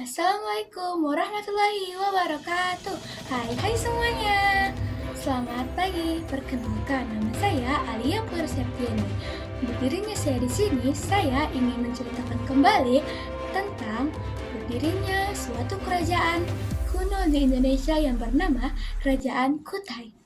Assalamualaikum warahmatullahi wabarakatuh. Hai semuanya. Selamat pagi. Perkenalkan, nama saya Alia Purseptiani. Berdirinya saya di sini, saya ingin menceritakan kembali tentang berdirinya suatu kerajaan kuno di Indonesia yang bernama Kerajaan Kutai.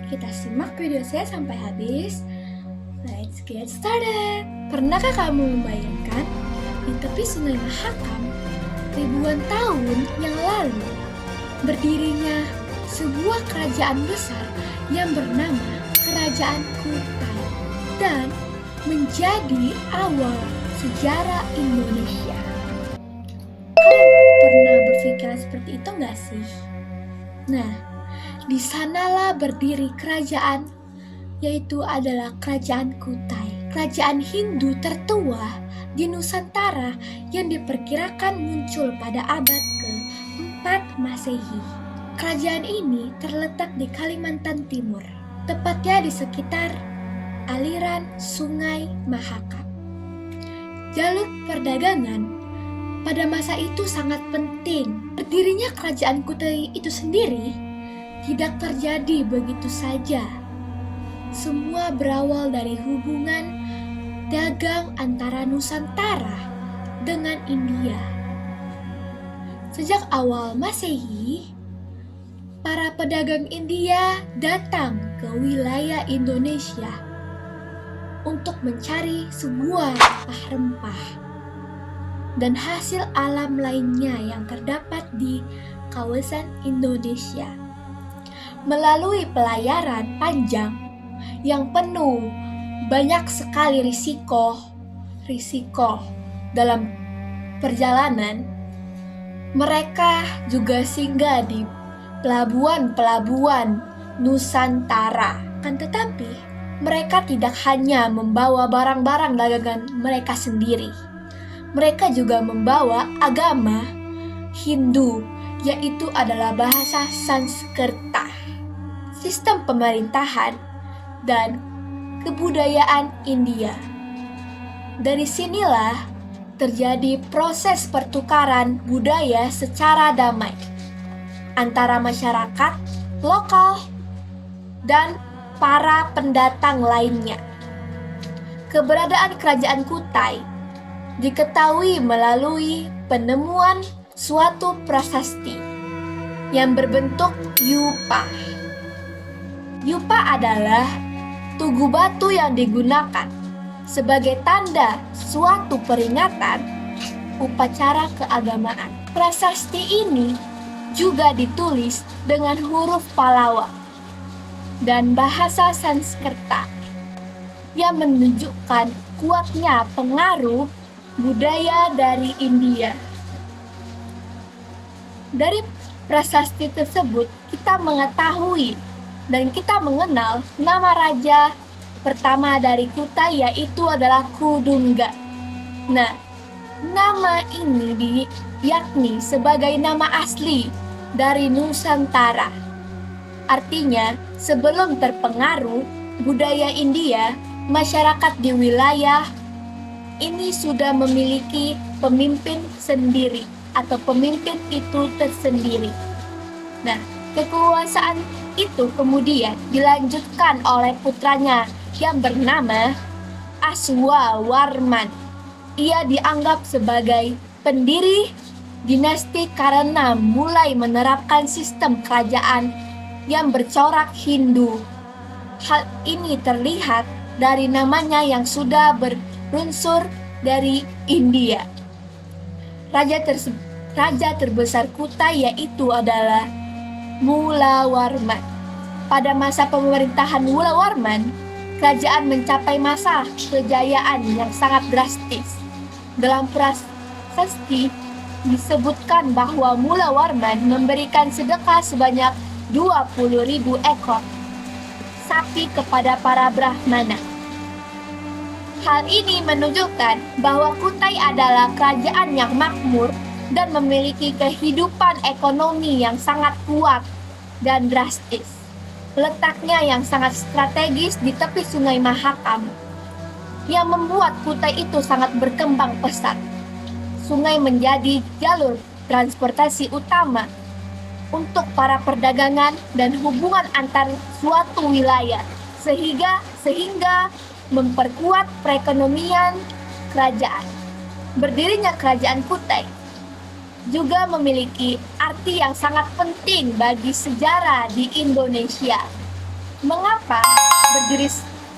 Kita simak video saya sampai habis. Let's get started. Pernahkah kamu membayangkan di tepi Sungai Mahakam ribuan tahun yang lalu berdirinya sebuah kerajaan besar yang bernama Kerajaan Kutai dan menjadi awal sejarah Indonesia? Kalian pernah berpikiran seperti itu nggak sih? Nah, di sanalah berdiri kerajaan, yaitu adalah Kerajaan Kutai, kerajaan Hindu tertua di Nusantara yang diperkirakan muncul pada abad ke-4 Masehi. Kerajaan ini terletak di Kalimantan Timur, tepatnya di sekitar aliran Sungai Mahakam. Jalur perdagangan pada masa itu sangat penting. Berdirinya Kerajaan Kutai itu sendiri tidak terjadi begitu saja. Semua berawal dari hubungan dagang antara Nusantara dengan India. Sejak awal Masehi, para pedagang India datang ke wilayah Indonesia untuk mencari sebuah rempah-rempah dan hasil alam lainnya yang terdapat di kawasan Indonesia. Melalui pelayaran panjang yang penuh banyak sekali risiko dalam perjalanan, mereka juga singgah di pelabuhan-pelabuhan Nusantara. Kan tetapi mereka tidak hanya membawa barang-barang dagangan mereka sendiri. Mereka juga membawa agama Hindu, yaitu adalah bahasa Sanskerta, sistem pemerintahan, dan kebudayaan India. Dari sinilah terjadi proses pertukaran budaya secara damai antara masyarakat lokal dan para pendatang lainnya. Keberadaan Kerajaan Kutai diketahui melalui penemuan suatu prasasti yang berbentuk yupa. Yupa adalah tugu batu yang digunakan sebagai tanda suatu peringatan upacara keagamaan. Prasasti ini juga ditulis dengan huruf Pallawa dan bahasa Sanskerta yang menunjukkan kuatnya pengaruh budaya dari India. Dari prasasti tersebut kita mengetahui dan kita mengenal nama raja pertama dari Kutai, yaitu adalah Kudungga. Nah, nama ini diyakni sebagai nama asli dari Nusantara. Artinya, sebelum terpengaruh budaya India, masyarakat di wilayah ini sudah memiliki pemimpin sendiri atau pemimpin itu tersendiri. Nah, kekuasaan itu kemudian dilanjutkan oleh putranya yang bernama Aswawarman. Ia dianggap sebagai pendiri dinasti karena mulai menerapkan sistem kerajaan yang bercorak Hindu. Hal ini terlihat dari namanya yang sudah berunsur dari India. Raja terbesar Kutai yaitu adalah Mulawarman. Pada masa pemerintahan Mulawarman, kerajaan mencapai masa kejayaan yang sangat drastis. Dalam prasasti disebutkan bahwa Mulawarman memberikan sedekah sebanyak 20.000 ekor sapi kepada para Brahmana. Hal ini menunjukkan bahwa Kutai adalah kerajaan yang makmur dan memiliki kehidupan ekonomi yang sangat kuat dan drastis. Letaknya yang sangat strategis di tepi Sungai Mahakam yang membuat Kutai itu sangat berkembang pesat. Sungai menjadi jalur transportasi utama untuk para perdagangan dan hubungan antar suatu wilayah, sehingga memperkuat perekonomian kerajaan. Berdirinya kerajaan Kutai juga memiliki arti yang sangat penting bagi sejarah di Indonesia. Mengapa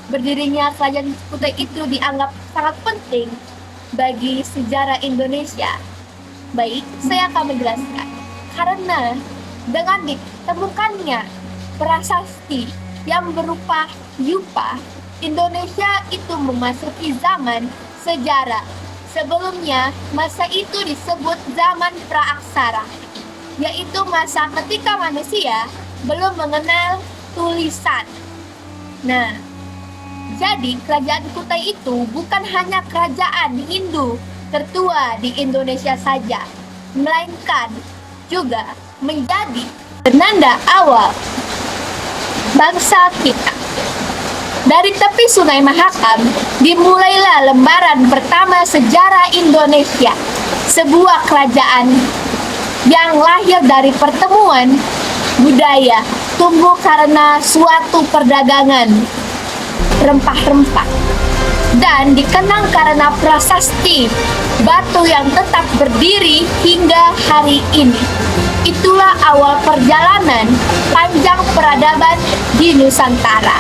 berdirinya kerajaan Kutai itu dianggap sangat penting bagi sejarah Indonesia? Baik, saya akan menjelaskan. Karena dengan ditemukannya prasasti yang berupa yupa, Indonesia itu memasuki zaman sejarah. Sebelumnya, masa itu disebut zaman praaksara, yaitu masa ketika manusia belum mengenal tulisan. Nah, jadi kerajaan Kutai itu bukan hanya kerajaan Hindu tertua di Indonesia saja, melainkan juga menjadi penanda awal bangsa kita. Dari tepi Sungai Mahakam dimulailah lembaran pertama sejarah Indonesia, sebuah kerajaan yang lahir dari pertemuan budaya, tumbuh karena suatu perdagangan rempah-rempah, dan dikenang karena prasasti batu yang tetap berdiri hingga hari ini. Itulah awal perjalanan panjang peradaban di Nusantara.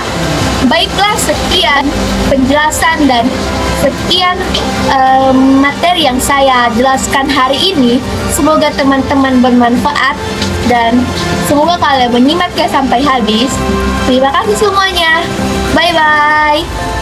Baiklah, sekian penjelasan dan sekian materi yang saya jelaskan hari ini. Semoga teman-teman bermanfaat dan semoga kalian menyimaknya sampai habis. Terima kasih semuanya. Bye-bye.